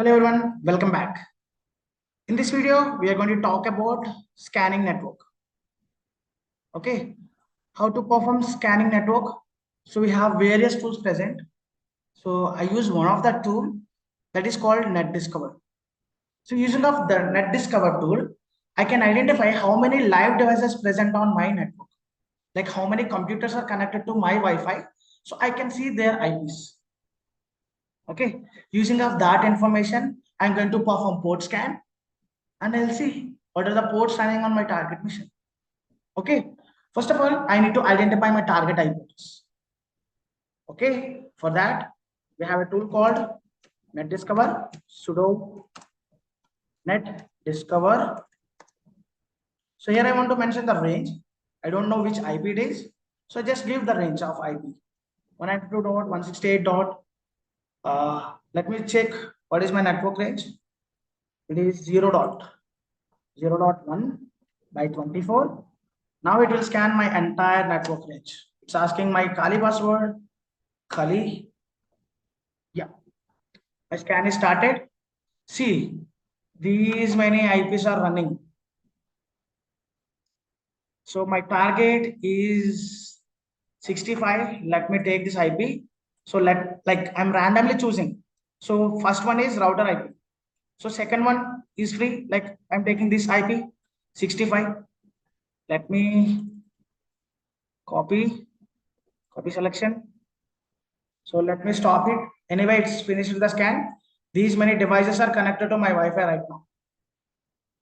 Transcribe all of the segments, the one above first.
Hello everyone, welcome back. In this video, we are going to talk about scanning network. Okay, how to perform scanning network. So we have various tools present. So I use one of the tool that is called Dioscover. So using of the Dioscover tool, I can identify how many live devices present on my network, like how many computers are connected to my Wi-Fi. So I can see their IPs. Okay, using of that information, I'm going to perform port scan and I'll see what are the ports running on my target mission. Okay, first of all, I need to identify my target IP ports. Okay, for that, we have a tool called Discover, sudo Discover. So here I want to mention the range. I don't know which IP it is. So just give the range of IP. 192.168. Let me check what is my network range. It is 0.0.1 by 24. Now it will scan my entire network range. It's asking my Kali password. Kali. Yeah. My scan is started. See, these many IPs are running. So my target is 65. Let me take this IP. So I'm randomly choosing. So first one is router IP. So second one is free. Like I'm taking this IP 65. Let me copy selection. So let me stop it. Anyway, it's finished with the scan. These many devices are connected to my Wi-Fi right now.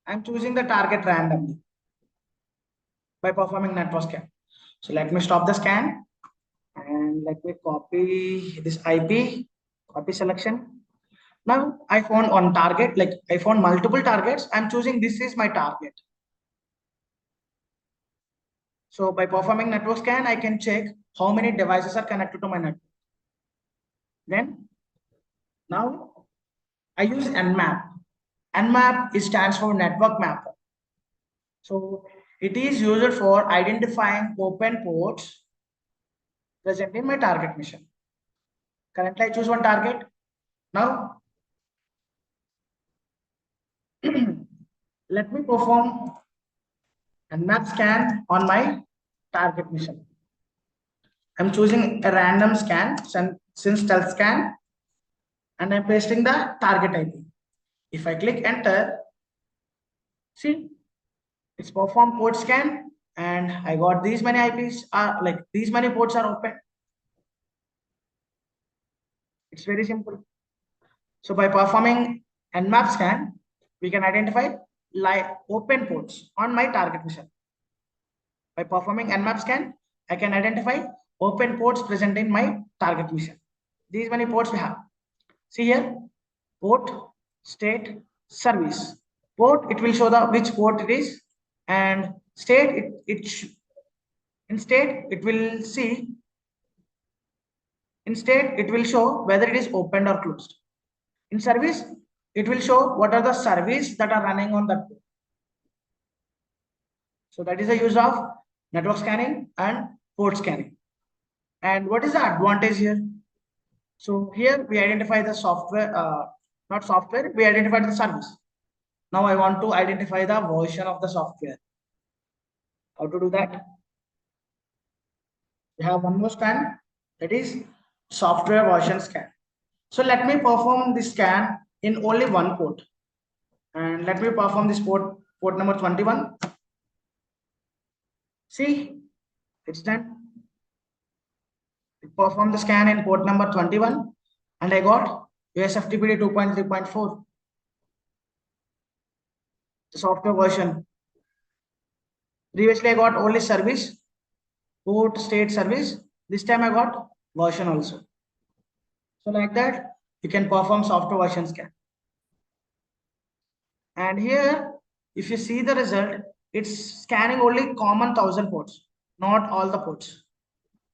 I'm choosing the target randomly by performing network scan. So let me stop the scan and let me copy this IP, copy selection. Now I found one target, like I found multiple targets. I'm choosing this is my target. So by performing network scan, I can check how many devices are connected to my network. Then now I use Nmap. Nmap stands for network mapper. So it is used for identifying open ports present in my target mission. Currently, I choose one target. Now, let me perform Nmap scan on my target mission. I'm choosing a random scan since stealth scan and I'm pasting the target IP. If I click enter, see, it's perform port scan and I got these many IPs are like these many ports are open. It's very simple. So by performing Nmap scan, we can identify live open ports on my target mission. By performing Nmap scan, I can identify open ports present in my target mission. These many ports we have. See here, port, state, service. Port, it will show the which port it is, and state, in state, it will see, in state, it will show whether it is opened or closed. In service, it will show what are the services that are running on that port. So that is the use of network scanning and port scanning. And what is the advantage here? So here we identify the software, not software, we identify the service. Now I want to identify the version of the software. How to do that? We have one more scan, that is software version scan. So let me perform this scan in only one port. And let me perform this port number 21. See, it's done. Perform the scan in port number 21 and I got USFTPD 2.3.4. The software version. Previously I got only service, port, state, service. This time I got version also. So like that, you can perform software version scan. And here, if you see the result, it's scanning only common 1000 ports, not all the ports.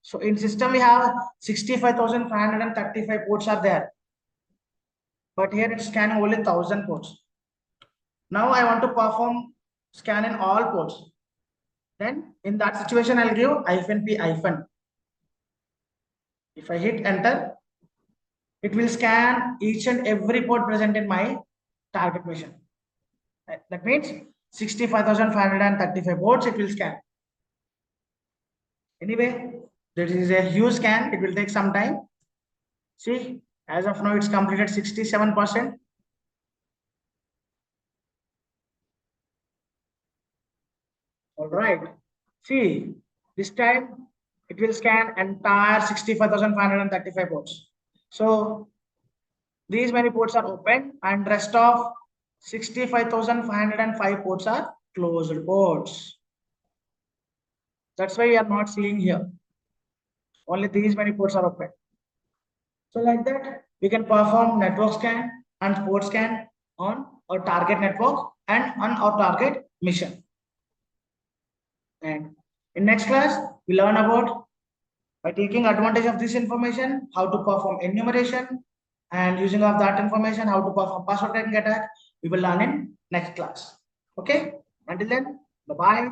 So in system, we have 65,535 ports are there. But here it's scanning only 1000 ports. Now I want to perform scan in all ports. Then in that situation, I'll give -p-. If I hit enter, it will scan each and every port present in my target mission. That means 65,535 ports it will scan. Anyway, this is a huge scan. It will take some time. See, as of now, it's completed 67%. All right. See, this time it will scan entire 65,535 ports. So these many ports are open and rest of 65,505 ports are closed ports. That's why we are not seeing here. Only these many ports are open. So like that, we can perform network scan and port scan on our target network and on our target mission. And in next class, we learn about, by taking advantage of this information, how to perform enumeration, and using of that information, how to perform password cracking attack. We will learn in next class. Okay. Until then, bye bye.